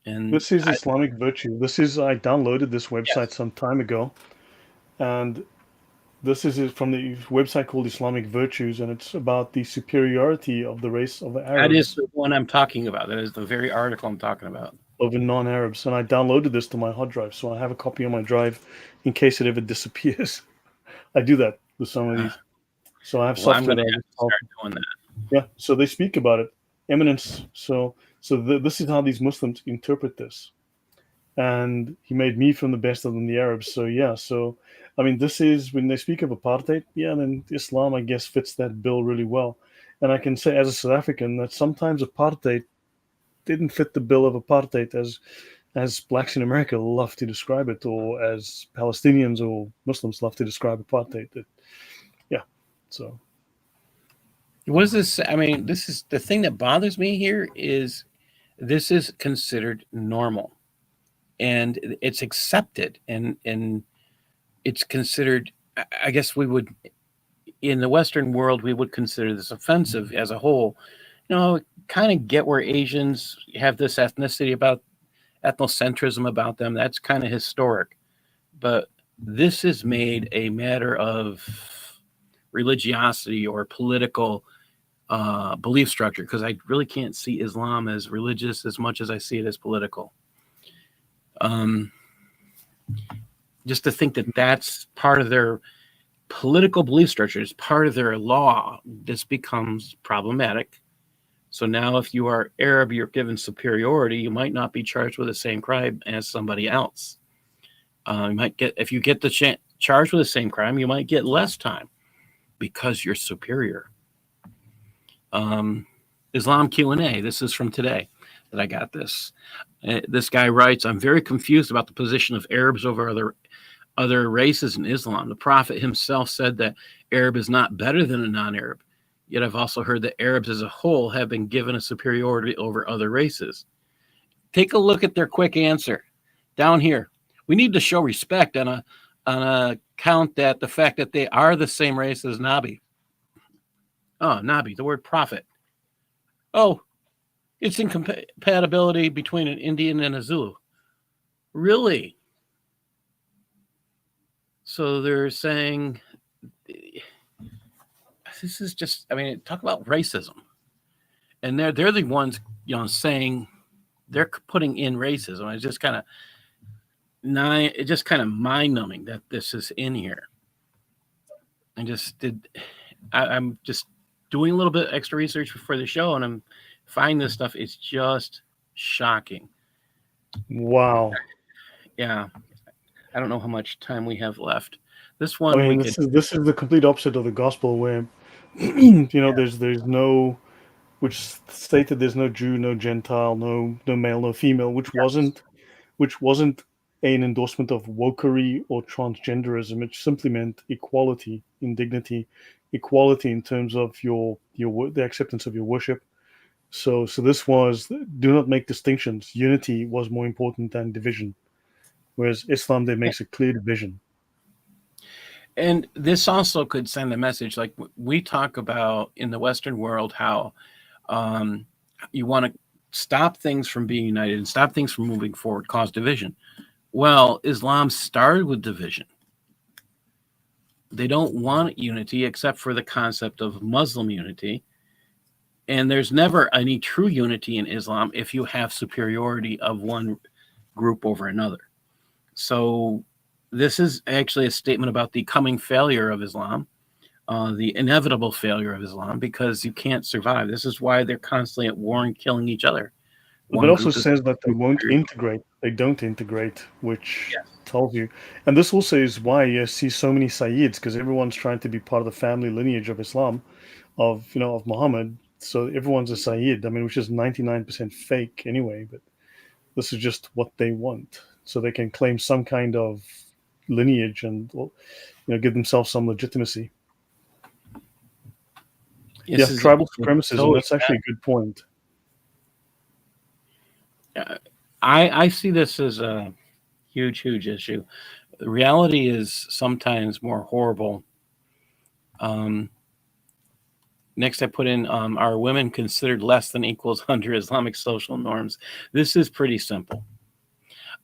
Speaker 2: And
Speaker 1: this is Islamic virtue. I downloaded this website
Speaker 2: Yes.
Speaker 1: some time ago, and this is from the website called Islamic Virtues, and it's about the superiority of the race of the Arabs.
Speaker 2: That is the one I'm talking about. That is the very article I'm talking about.
Speaker 1: Over non-Arabs, and I downloaded this to my hard drive, so I have a copy on my drive in case it ever disappears. I do that with some of these. So I have
Speaker 2: Well, I'm
Speaker 1: software.
Speaker 2: going to start doing that.
Speaker 1: Yeah, so they speak about it. Eminence. This is how these Muslims interpret this. And he made me from the best of them, the Arabs. So yeah, I mean, this is when they speak of apartheid. Yeah, then Islam, I guess, fits that bill really well. And I can say, as a South African, that sometimes apartheid didn't fit the bill of apartheid as blacks in America love to describe it, or as Palestinians or Muslims love to describe apartheid. So
Speaker 2: What is this? I mean, this is the thing that bothers me here is this is considered normal and it's accepted and it's considered, I guess we would, in the Western world, we would consider this offensive as a whole. Kind of get where Asians have this ethnocentrism about them. That's kind of historic. But this is made a matter of religiosity or political belief structure, because I really can't see Islam as religious as much as I see it as political. Just to think that that's part of their political belief structure, is part of their law, this becomes problematic. So now if you are Arab, you're given superiority, you might not be charged with the same crime as somebody else. If you get charged with the same crime, you might get less time because you're superior. Islam Q&A. This is from today that I got this. This guy writes, I'm very confused about the position of Arabs over other races in Islam. The Prophet himself said that Arab is not better than a non-Arab. Yet I've also heard that Arabs as a whole have been given a superiority over other races. Take a look at their quick answer down here. We need to show respect on account that the fact that they are the same race as Nabi. Oh, Nabi, the word prophet. Oh, it's incompatibility between an Indian and a Zulu. Really? So they're saying, this is just, I mean, talk about racism. And they're the ones, saying they're putting in racism. It's just kind of mind-numbing that this is in here. I'm just doing a little bit extra research before the show, and I'm finding this stuff. It's just shocking.
Speaker 1: wow.
Speaker 2: Yeah, I don't know how much time we have left. This one,
Speaker 1: I mean, this is the complete opposite of the gospel, where there's no, which stated there's no Jew, no Gentile, no male, no female, which wasn't an endorsement of wokery or transgenderism. It simply meant equality in dignity, equality in terms of the acceptance of your worship. So this was, do not make distinctions. Unity was more important than division. Whereas Islam, there makes a clear division.
Speaker 2: And this also could send a message, like we talk about in the Western world, how you want to stop things from being united and stop things from moving forward, cause division. Well, Islam started with division. They don't want unity except for the concept of Muslim unity. And there's never any true unity in Islam if you have superiority of one group over another. So this is actually a statement about the coming failure of Islam, the inevitable failure of Islam, because you can't survive. This is why they're constantly at war and killing each other.
Speaker 1: But
Speaker 2: One
Speaker 1: it also
Speaker 2: group is
Speaker 1: says that they won't integrate. They don't integrate, which tells you. And this also is why you see so many Sayyids, because everyone's trying to be part of the family lineage of Islam, of of Muhammad. So everyone's a Sayyid. I mean, which is 99% fake anyway. But this is just what they want, so they can claim some kind of lineage and give themselves some legitimacy. Tribal supremacism. That's actually a good point.
Speaker 2: I see this as a huge issue. The reality is sometimes more horrible. Next, I put in, are women considered less than equals under Islamic social norms? This is pretty simple.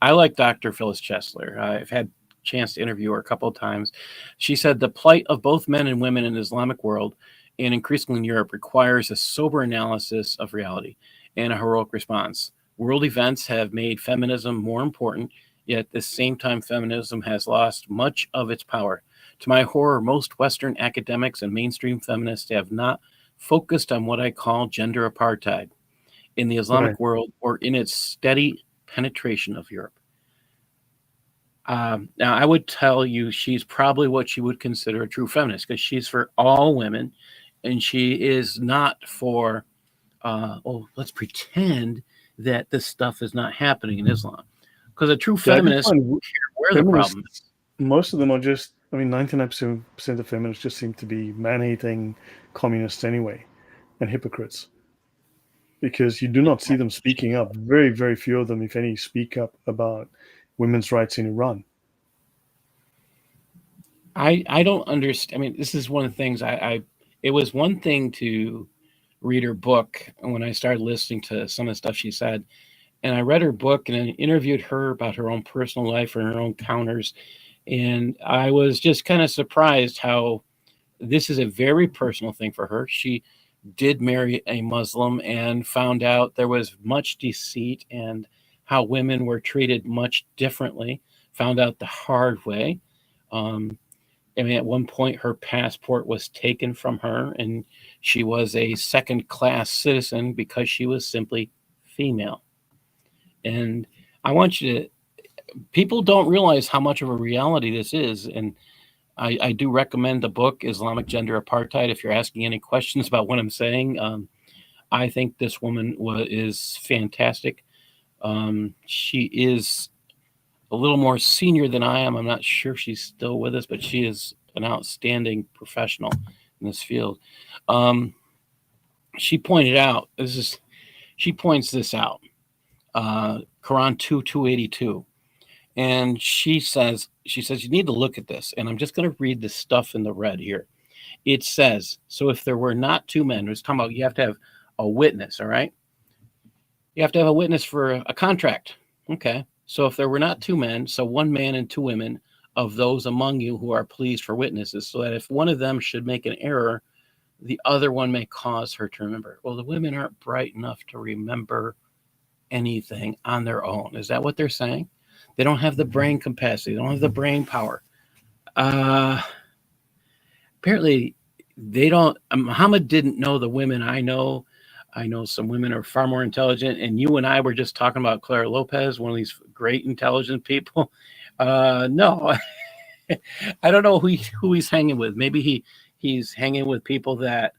Speaker 2: I like Dr. Phyllis Chesler. I've had a chance to interview her a couple of times. She said the plight of both men and women in the Islamic world, and increasingly in Europe, requires a sober analysis of reality and a heroic response. World events have made feminism more important, yet at the same time, feminism has lost much of its power. To my horror, most Western academics and mainstream feminists have not focused on what I call gender apartheid in the Islamic world or in its steady penetration of Europe. Now, I would tell you she's probably what you would consider a true feminist, because she's for all women, and she is not for, let's pretend that this stuff is not happening in Islam. Because a true feminist, where the problem is.
Speaker 1: Most of them are just, 99% of feminists just seem to be man-hating communists anyway, and hypocrites. Because you do not see them speaking up. Very, very few of them, if any, speak up about women's rights in Iran.
Speaker 2: I don't understand. This is one of the things it was one thing to read her book when I started listening to some of the stuff she said. And I read her book and I interviewed her about her own personal life and her own encounters. And I was just kind of surprised how this is a very personal thing for her. She did marry a Muslim and found out there was much deceit and how women were treated much differently, found out the hard way. At one point, her passport was taken from her, and she was a second-class citizen because she was simply female. And I want you to, people don't realize how much of a reality this is. And I do recommend the book, Islamic Gender Apartheid, if you're asking any questions about what I'm saying. I think this woman is fantastic. She is a little more senior than I am. I'm not sure she's still with us, but she is an outstanding professional in this field. She pointed out, she points this out, Quran 2:282. And she says, you need to look at this. And I'm just going to read the stuff in the red here. It says, so if there were not two men, it's talking about you have to have a witness, all right? You have to have a witness for a contract. Okay. So if there were not two men, so one man and two women of those among you who are pleased for witnesses, so that if one of them should make an error, the other one may cause her to remember. Well, the women aren't bright enough to remember anything on their own. Is that what they're saying? They don't have the brain capacity. They don't have the brain power. Apparently, they don't. Muhammad didn't know the women I know. I know some women are far more intelligent. And you and I were just talking about Clara Lopez, one of these great intelligent people. No, I don't know who he's hanging with. Maybe he's hanging with people that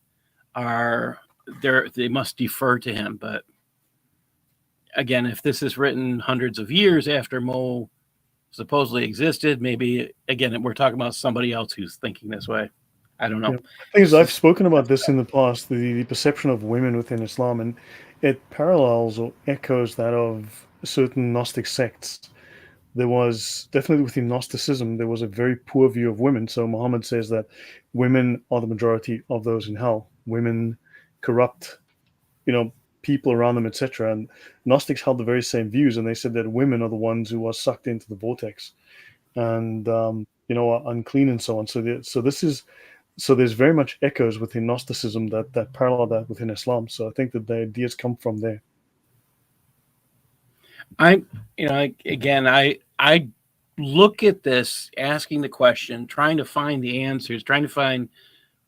Speaker 2: are there. They must defer to him. But again, if this is written hundreds of years after Mo supposedly existed, maybe, again, we're talking about somebody else who's thinking this way. I don't know.
Speaker 1: Yeah. The thing is, I've spoken about this in the past, the perception of women within Islam, and it parallels or echoes that of certain Gnostic sects. There was definitely within Gnosticism, there was a very poor view of women. So Muhammad says that women are the majority of those in hell. Women corrupt, people around them, etc. And Gnostics held the very same views, and they said that women are the ones who are sucked into the vortex, and are unclean and so on. So there's very much echoes within Gnosticism that parallel that within Islam. So I think that the ideas come from there.
Speaker 2: I look at this, asking the question, trying to find the answers, trying to find,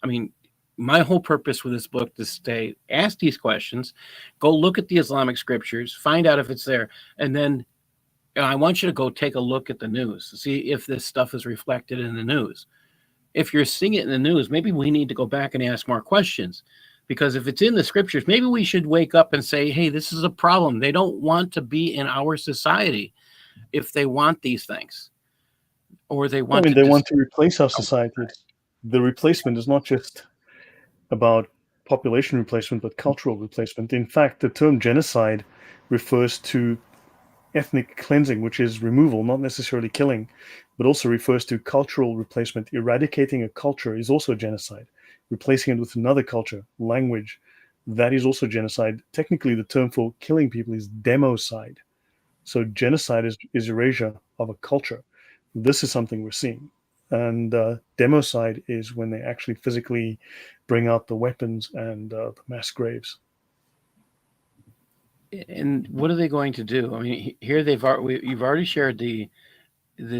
Speaker 2: I mean, my whole purpose with this book is to ask these questions, go look at the Islamic scriptures, find out if it's there, and then I want you to go take a look at the news, see if this stuff is reflected in the news. If you're seeing it in the news, maybe we need to go back and ask more questions. Because if it's in the scriptures, maybe we should wake up and say, hey, this is a problem. They don't want to be in our society if they want these things. Or they want
Speaker 1: they want to replace our society. The replacement is not just about population replacement, but cultural replacement. In fact, the term genocide refers to ethnic cleansing, which is removal, not necessarily killing, but also refers to cultural replacement. Eradicating a culture is also genocide. Replacing it with another culture, language, that is also genocide. Technically, the term for killing people is democide. So genocide is erasure of a culture. This is something we're seeing. And democide is when they actually physically bring out the weapons and the mass graves.
Speaker 2: And what are they going to do? I mean, here you've already shared the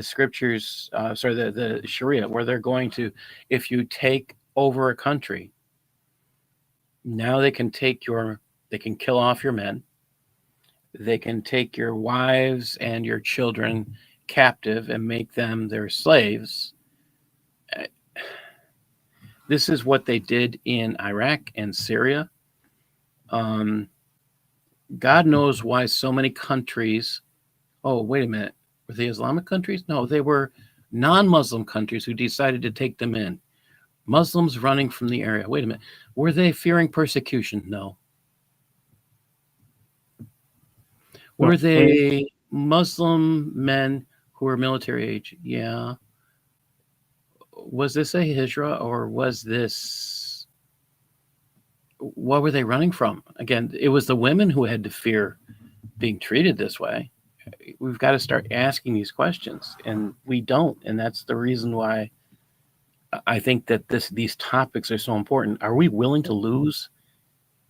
Speaker 2: scriptures, the Sharia, where they're going to, if you take over a country, now they can kill off your men. They can take your wives and your children captive and make them their slaves. This is what they did in Iraq and Syria. God knows why so many countries. Oh, wait a minute. Were they Islamic countries? No, they were non-Muslim countries who decided to take them in. Muslims running from the area. Wait a minute. Were they fearing persecution? No. Were they Muslim men who were military age? Yeah. Was this a hijra, or was this... What were they running from? Again, it was the women who had to fear being treated this way. We've got to start asking these questions, and we don't. And that's the reason why I think that these topics are so important. Are we willing to lose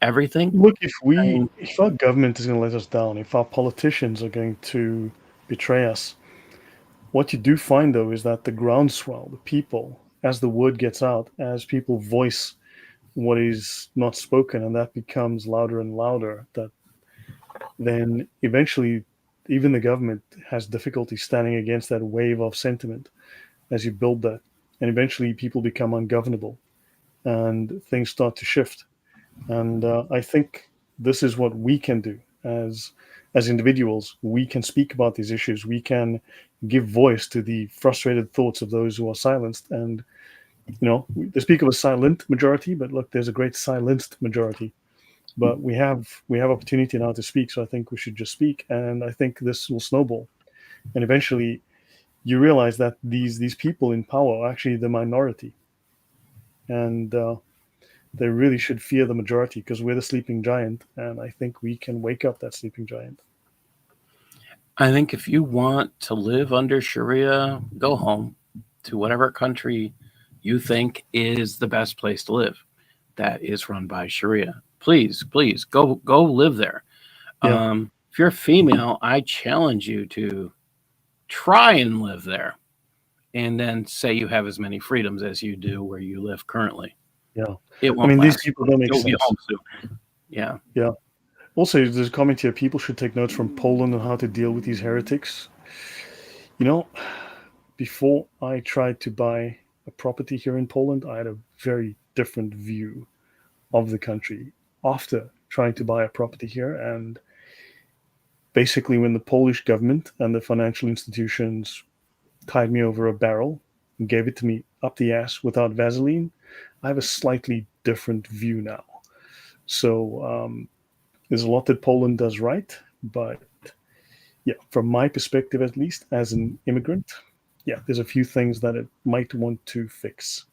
Speaker 2: everything?
Speaker 1: Look, if our government is going to let us down, if our politicians are going to betray us, what you do find, though, is that the groundswell, the people, as the word gets out, as people voice what is not spoken, and that becomes louder and louder, that then eventually even the government has difficulty standing against that wave of sentiment as you build that. And eventually people become ungovernable and things start to shift. And I think this is what we can do as individuals. We can speak about these issues. We can give voice to the frustrated thoughts of those who are silenced. And, they speak of a silent majority, but look, there's a great silenced majority. But we have opportunity now to speak, so I think we should just speak, and I think this will snowball. And eventually, you realize that these people in power are actually the minority, and they really should fear the majority, because we're the sleeping giant, and I think we can wake up that sleeping giant.
Speaker 2: I think if you want to live under Sharia, go home to whatever country you think is the best place to live that is run by Sharia. Please go live there.
Speaker 1: Yeah.
Speaker 2: If you're female, I challenge you to try and live there, and then say you have as many freedoms as you do where you live currently.
Speaker 1: Yeah.
Speaker 2: It won't
Speaker 1: these people don't make sense.
Speaker 2: Be home soon. Yeah.
Speaker 1: Yeah. Also, there's a comment here. People should take notes from Poland on how to deal with these heretics. Before I tried to buy a property here in Poland, I had a very different view of the country after trying to buy a property here. And basically, when the Polish government and the financial institutions tied me over a barrel and gave it to me up the ass without Vaseline, I have a slightly different view now. So there's a lot that Poland does right, but yeah, from my perspective, at least as an immigrant, yeah, there's a few things that it might want to fix.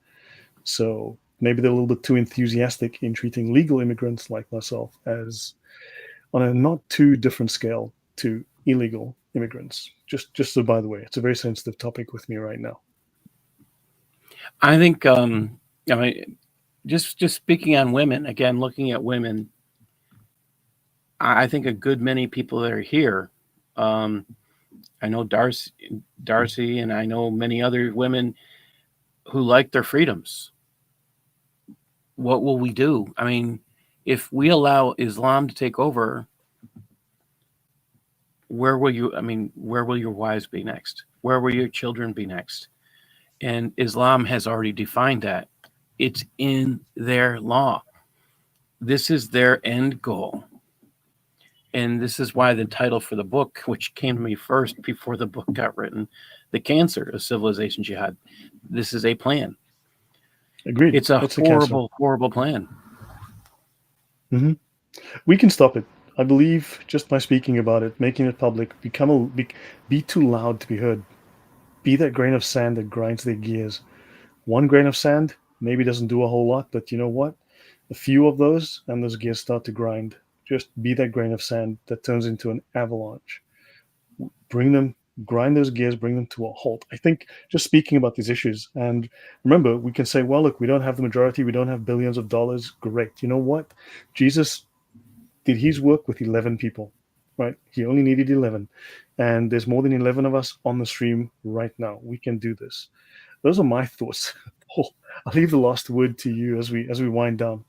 Speaker 1: So maybe they're a little bit too enthusiastic in treating legal immigrants like myself as on a not too different scale to illegal immigrants. Just so by the way, it's a very sensitive topic with me right now.
Speaker 2: I think, just speaking on women, again, looking at women, I think a good many people that are here I know Darcy, and I know many other women who like their freedoms. What will we do? I mean, if we allow Islam to take over, where will your wives be next? Where will your children be next? And Islam has already defined that. It's in their law. This is their end goal. And this is why the title for the book, which came to me first before the book got written, The Cancer of Civilization Jihad. This is a plan.
Speaker 1: Agreed.
Speaker 2: It's a horrible, horrible plan.
Speaker 1: Mm-hmm. We can stop it. I believe just by speaking about it, making it public, be too loud to be heard. Be that grain of sand that grinds their gears. One grain of sand maybe doesn't do a whole lot, but you know what? A few of those and those gears start to grind. Just be that grain of sand that turns into an avalanche. Grind those gears, bring them to a halt. I think just speaking about these issues, and remember, we can say, well, look, we don't have the majority, we don't have billions of dollars. Great. You know what? Jesus did his work with 11 people, right? He only needed 11. And there's more than 11 of us on the stream right now. We can do this. Those are my thoughts. Paul, I'll leave the last word to you as we wind down.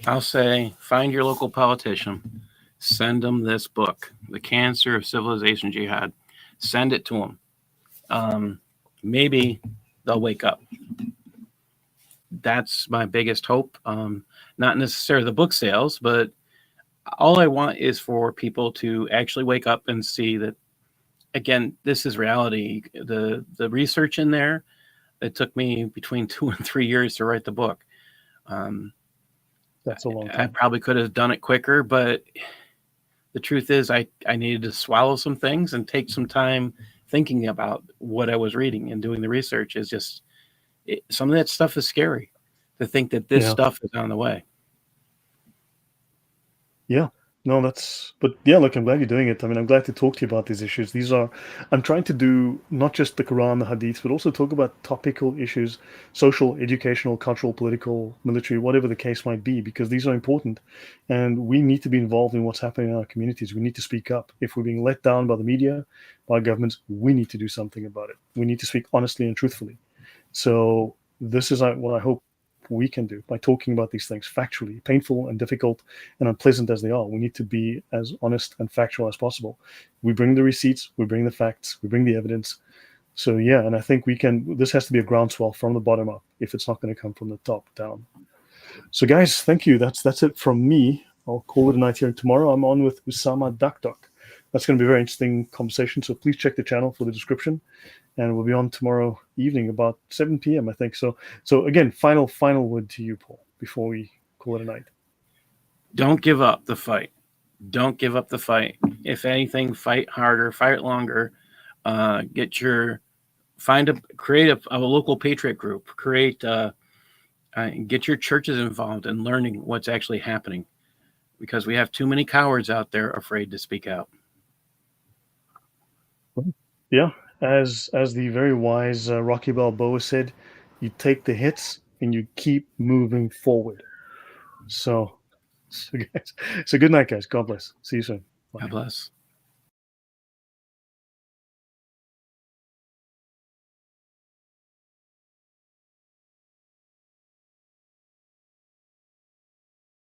Speaker 2: I'll say, find your local politician, send them this book, The Cancer of Civilization Jihad. Send it to them. Maybe they'll wake up. That's my biggest hope. Not necessarily the book sales, but all I want is for people to actually wake up and see that, again, this is reality. The research in there, it took me between 2 and 3 years to write the book.
Speaker 1: That's a long time.
Speaker 2: I probably could have done it quicker, but the truth is I needed to swallow some things and take some time thinking about what I was reading and doing the research. Is just some of that stuff is scary to think that this stuff is on the way.
Speaker 1: Yeah. No, but yeah, look, I'm glad you're doing it. I mean, I'm glad to talk to you about these issues. I'm trying to do not just the Quran, the Hadiths, but also talk about topical issues, social, educational, cultural, political, military, whatever the case might be, because these are important. And we need to be involved in what's happening in our communities. We need to speak up. If we're being let down by the media, by governments, we need to do something about it. We need to speak honestly and truthfully. So this is what I hope we can do by talking about these things factually, painful and difficult and unpleasant as they are. We need to be as honest and factual as possible. We bring the receipts, we bring the facts, we bring the evidence. So yeah, and I think this has to be a groundswell from the bottom up if it's not going to come from the top down. So guys, thank you. That's it from me. I'll call it a night here. Tomorrow I'm on with Usama Dakdok. That's going to be a very interesting conversation. So please check the channel for the description. And we'll be on tomorrow evening about 7 p.m. I think. So again, final word to you, Paul, before we call it a night.
Speaker 2: Don't give up the fight. Don't give up the fight. If anything, fight harder, fight longer. Create a local patriot group. Get your churches involved in learning what's actually happening, because we have too many cowards out there afraid to speak out.
Speaker 1: Yeah. As the very wise Rocky Balboa said, you take the hits and you keep moving forward. So good night, guys. God bless. See you soon.
Speaker 2: Bye. God bless.